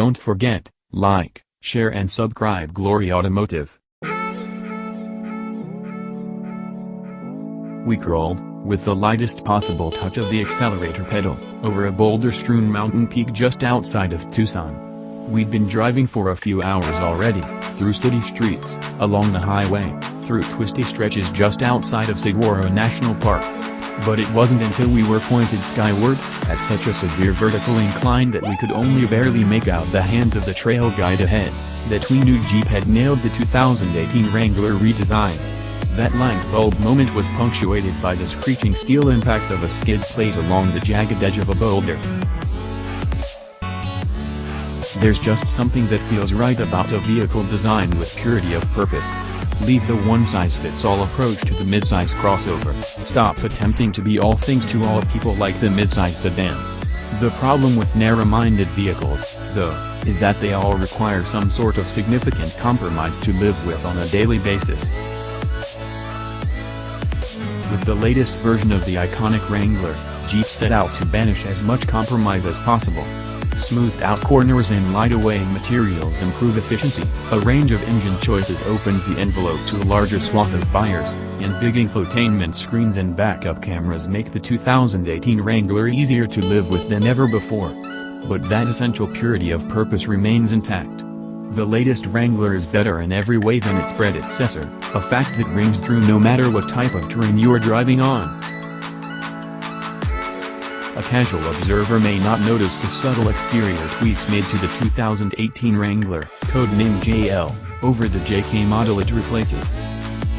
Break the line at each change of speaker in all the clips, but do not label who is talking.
don't forget, like, share and subscribe. Glory Automotive. We crawled, with the lightest possible touch of the accelerator pedal, over a boulder-strewn mountain peak just outside of Tucson. We'd been driving for a few hours already, through city streets, along the highway, through twisty stretches just outside of Saguaro National Park. But it wasn't until we were pointed skyward, at such a severe vertical incline that we could only barely make out the hands of the trail guide ahead, that we knew Jeep had nailed the 2018 Wrangler redesign. That light bulb moment was punctuated by the screeching steel impact of a skid plate along the jagged edge of a boulder. There's just something that feels right about a vehicle designed with purity of purpose. Leave the one-size-fits-all approach to the midsize crossover. Stop attempting to be all things to all people like the midsize sedan. The problem with narrow-minded vehicles, though, is that they all require some sort of significant compromise to live with on a daily basis. With the latest version of the iconic Wrangler, Jeep set out to banish as much compromise as possible. Smoothed out corners and light-weighting materials improve efficiency. A range of engine choices opens the envelope to a larger swath of buyers, and big infotainment screens and backup cameras make the 2018 Wrangler easier to live with than ever before. But that essential purity of purpose remains intact. The latest Wrangler is better in every way than its predecessor, a fact that rings true no matter what type of terrain you're driving on. A casual observer may not notice the subtle exterior tweaks made to the 2018 Wrangler, codenamed JL, over the JK model it replaces.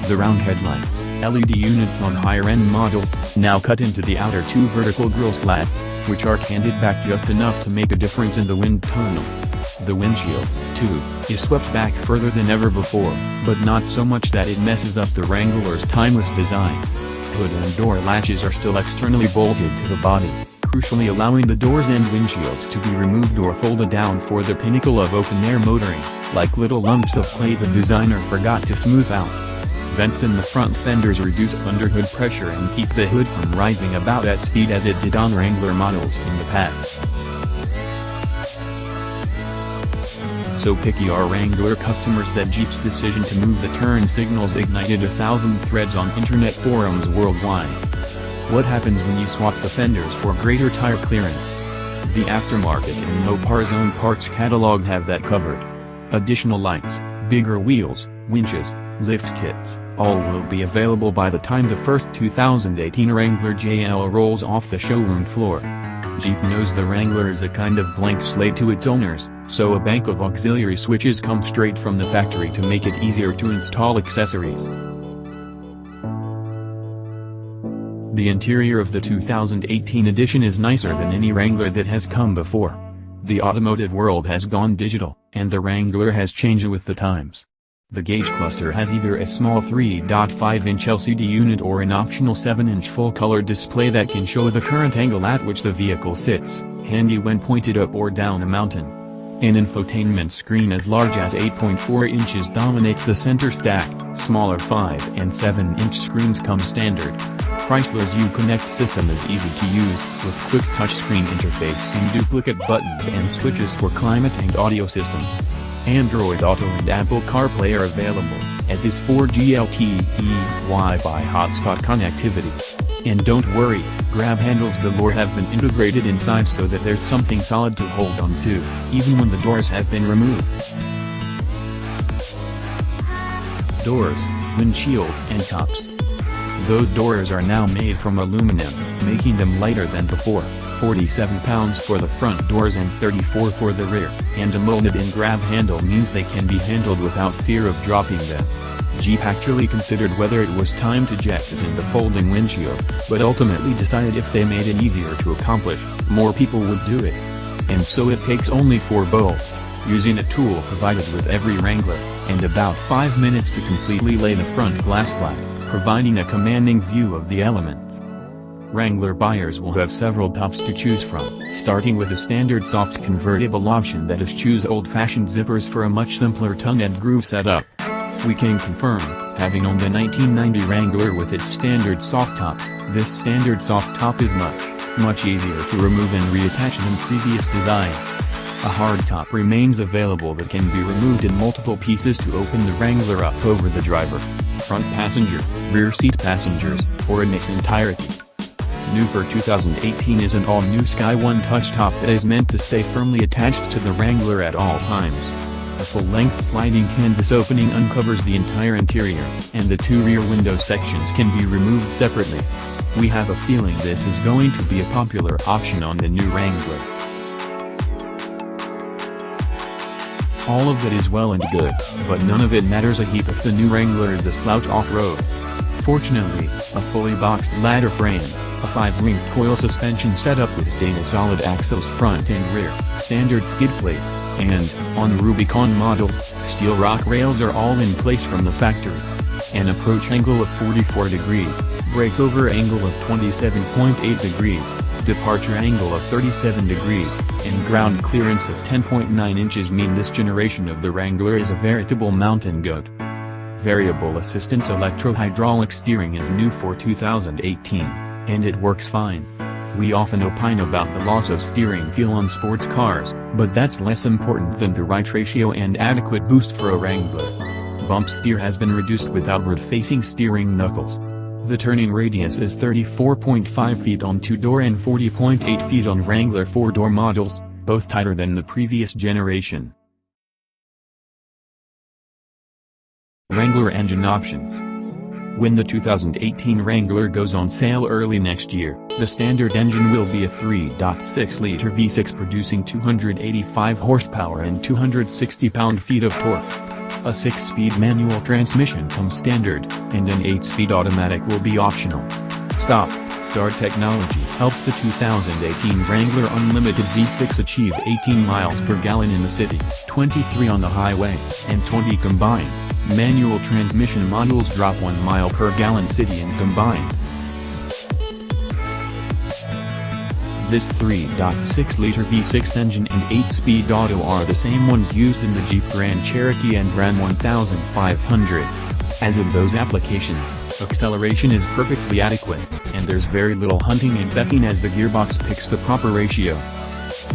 The round headlights, LED units on higher-end models, now cut into the outer two vertical grille slats, which are canted back just enough to make a difference in the wind tunnel. The windshield, too, is swept back further than ever before, but not so much that it messes up the Wrangler's timeless design. Hood and door latches are still externally bolted to the body, crucially allowing the doors and windshield to be removed or folded down for the pinnacle of open-air motoring, like little lumps of clay the designer forgot to smooth out. Vents in the front fenders reduce underhood pressure and keep the hood from rising about at speed as it did on Wrangler models in the past. So picky are Wrangler customers that Jeep's decision to move the turn signals ignited 1,000 threads on internet forums worldwide. What happens when you swap the fenders for greater tire clearance? The aftermarket and Mopar's own parts catalog have that covered. Additional lights, bigger wheels, winches, lift kits, all will be available by the time the first 2018 Wrangler JL rolls off the showroom floor. Jeep knows the Wrangler is a kind of blank slate to its owners, so a bank of auxiliary switches come straight from the factory to make it easier to install accessories. The interior of the 2018 edition is nicer than any Wrangler that has come before. The automotive world has gone digital, and the Wrangler has changed with the times. The gauge cluster has either a small 3.5-inch LCD unit or an optional 7-inch full-color display that can show the current angle at which the vehicle sits, handy when pointed up or down a mountain. An infotainment screen as large as 8.4 inches dominates the center stack, smaller 5 and 7-inch screens come standard. Chrysler's Uconnect system is easy to use, with quick touchscreen interface and duplicate buttons and switches for climate and audio systems. Android Auto and Apple CarPlay are available, as is 4G LTE Wi-Fi hotspot connectivity. And don't worry, grab handles galore have been integrated inside so that there's something solid to hold on to, even when the doors have been removed. Doors, windshield, and tops. Those doors are now made from aluminum, making them lighter than before, 47 pounds for the front doors and 34 for the rear, and a molded-in grab handle means they can be handled without fear of dropping them. Jeep actually considered whether it was time to jettison the folding windshield, but ultimately decided if they made it easier to accomplish, more people would do it. And so it takes only 4 bolts, using a tool provided with every Wrangler, and about 5 minutes to completely lay the front glass flat, providing a commanding view of the elements. Wrangler buyers will have several tops to choose from, starting with a standard soft convertible option that eschews old-fashioned zippers for a much simpler tongue-and-groove setup. We can confirm, having owned the 1990 Wrangler with its standard soft top, this standard soft top is much easier to remove and reattach than previous designs. A hardtop remains available that can be removed in multiple pieces to open the Wrangler up over the driver, front passenger, rear seat passengers, or in its entirety. New for 2018 is an all-new Skyward touchtop that is meant to stay firmly attached to the Wrangler at all times. A full-length sliding canvas opening uncovers the entire interior, and the two rear window sections can be removed separately. We have a feeling this is going to be a popular option on the new Wrangler. All of it is well and good, but none of it matters a heap if the new Wrangler is a slouch off-road. Fortunately, a fully boxed ladder frame, a 5-ring coil suspension setup with Dana solid axles front and rear, standard skid plates, and, on Rubicon models, steel rock rails are all in place from the factory. An approach angle of 44 degrees, breakover angle of 27.8 degrees, departure angle of 37 degrees, and ground clearance of 10.9 inches mean this generation of the Wrangler is a veritable mountain goat. Variable assistance electro-hydraulic steering is new for 2018, and it works fine. We often opine about the loss of steering feel on sports cars, but that's less important than the right ratio and adequate boost for a Wrangler. Bump steer has been reduced with outward-facing steering knuckles. The turning radius is 34.5 feet on 2-door and 40.8 feet on Wrangler 4-door models, both tighter than the previous generation. Wrangler engine options. When the 2018 Wrangler goes on sale early next year, the standard engine will be a 3.6-liter V6 producing 285 horsepower and 260 pound-feet of torque. A 6-speed manual transmission comes standard, and an 8-speed automatic will be optional. Stop-start technology helps the 2018 Wrangler Unlimited V6 achieve 18 miles per gallon in the city, 23 on the highway, and 20 combined. Manual transmission models drop 1 mile per gallon city and combined. This 3.6-liter V6 engine and 8-speed auto are the same ones used in the Jeep Grand Cherokee and Ram 1500. As in those applications, acceleration is perfectly adequate, and there's very little hunting and becking as the gearbox picks the proper ratio.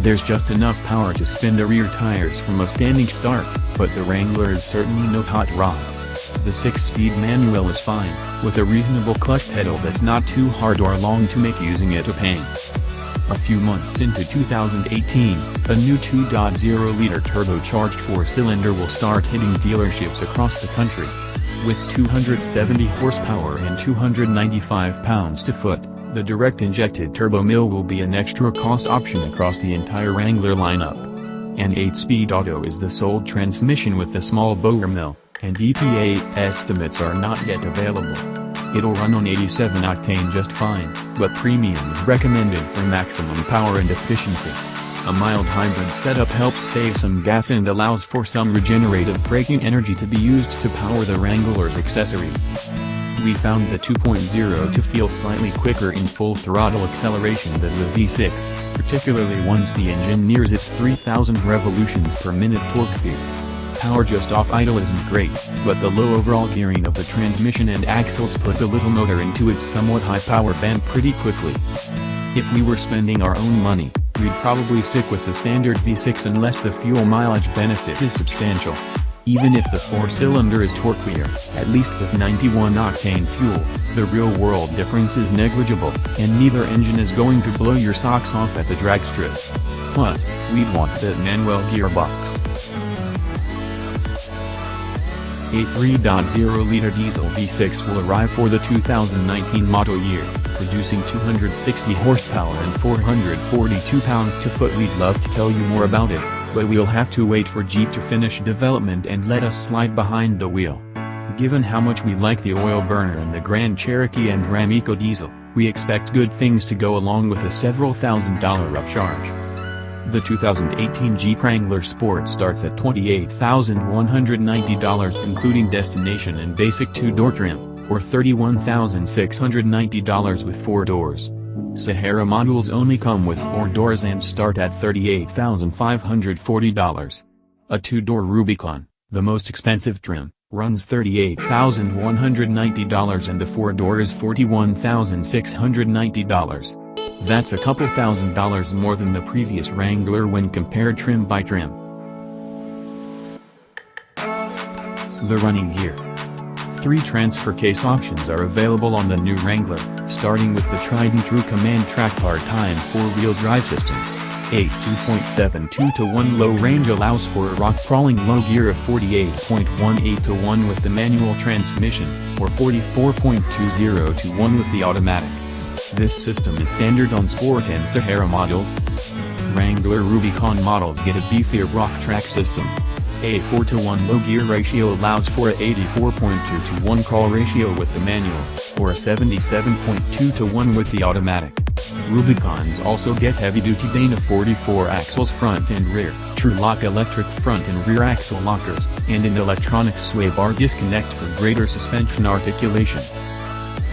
There's just enough power to spin the rear tires from a standing start, but the Wrangler is certainly no hot rod. The 6-speed manual is fine, with a reasonable clutch pedal that's not too hard or long to make using it a pain. A few months into 2018, a new 2.0-liter turbocharged 4-cylinder will start hitting dealerships across the country. With 270 horsepower and 295 pounds-to-foot, the direct-injected turbo mill will be an extra-cost option across the entire Wrangler lineup. An 8-speed auto is the sold transmission with the small boulder mill, and EPA estimates are not yet available. It'll run on 87 octane just fine, but premium is recommended for maximum power and efficiency. A mild hybrid setup helps save some gas and allows for some regenerative braking energy to be used to power the Wrangler's accessories. We found the 2.0 to feel slightly quicker in full throttle acceleration than the V6, particularly once the engine nears its 3,000 revolutions per minute torque peak. Power just off idle isn't great, but the low overall gearing of the transmission and axles put the little motor into its somewhat high power band pretty quickly. If we were spending our own money, we'd probably stick with the standard V6 unless the fuel mileage benefit is substantial. Even if the 4-cylinder is torquier, at least with 91 octane fuel, the real-world difference is negligible, and neither engine is going to blow your socks off at the drag strip. Plus, we'd want the manual gearbox. A 3.0-liter diesel V6 will arrive for the 2019 model year, producing 260 horsepower and 442 pounds-to-foot. We'd love to tell you more about it, but we'll have to wait for Jeep to finish development and let us slide behind the wheel. Given how much we like the oil burner in the Grand Cherokee and Ram EcoDiesel, we expect good things to go along with a several $1,000 upcharge. The 2018 Jeep Wrangler Sport starts at $28,190 including destination and basic 2-door trim, or $31,690 with 4 doors. Sahara models only come with 4 doors and start at $38,540. A 2-door Rubicon, the most expensive trim, runs $38,190 and the 4-door is $41,690. That's a couple $1,000s more than the previous Wrangler when compared trim by trim. The running gear. 3 transfer case options are available on the new Wrangler, starting with the tried and true command track part-time 4-wheel drive system. A 2.72 to 1 low range allows for a rock-crawling low gear of 48.18 to 1 with the manual transmission, or 44.20 to 1 with the automatic. This system is standard on Sport and Sahara models. Wrangler Rubicon models get a beefier rock track system. A 4 to 1 low gear ratio allows for a 84.2 to 1 crawl ratio with the manual, or a 77.2 to 1 with the automatic. Rubicons also get heavy-duty Dana 44 axles front and rear, True-Lock electric front and rear axle lockers, and an electronic sway bar disconnect for greater suspension articulation.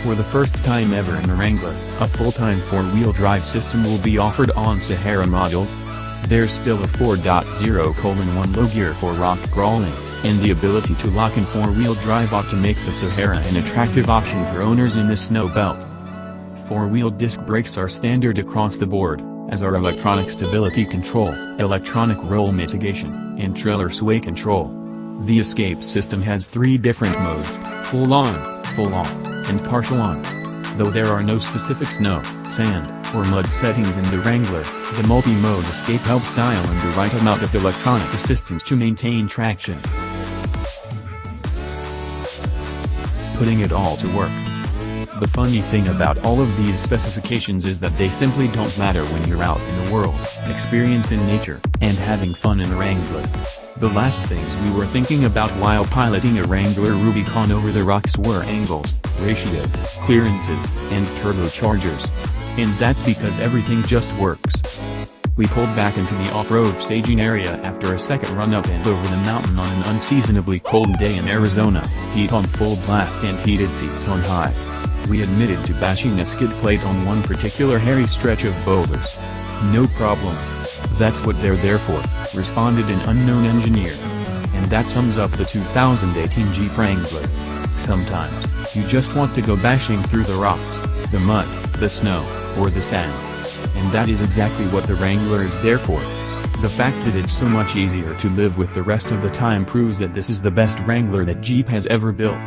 For the first time ever in a Wrangler, a full-time 4-wheel drive system will be offered on Sahara models. There's still a 4.0:1 low gear for rock crawling, and the ability to lock in 4-wheel drive ought to make the Sahara an attractive option for owners in the snow belt. 4-wheel disc brakes are standard across the board, as are electronic stability control, electronic roll mitigation, and trailer sway control. The escape system has 3 different modes: full on, full off, and partial on. Though there are no specific snow, sand, or mud settings in the Wrangler, the multi-mode escape helps dial in the right amount of electronic assistance to maintain traction. Putting it all to work. The funny thing about all of these specifications is that they simply don't matter when you're out in the world, experiencing nature, and having fun in a Wrangler. The last things we were thinking about while piloting a Wrangler Rubicon over the rocks were angles, ratios, clearances, and turbochargers. And that's because everything just works. We pulled back into the off-road staging area after a second run up and over the mountain on an unseasonably cold day in Arizona, heat on full blast and heated seats on high. We admitted to bashing a skid plate on one particular hairy stretch of boulders. No problem. That's what they're there for, responded an unknown engineer. And that sums up the 2018 Jeep Wrangler. Sometimes, you just want to go bashing through the rocks, the mud, the snow, or the sand. And that is exactly what the Wrangler is there for. The fact that it's so much easier to live with the rest of the time proves that this is the best Wrangler that Jeep has ever built.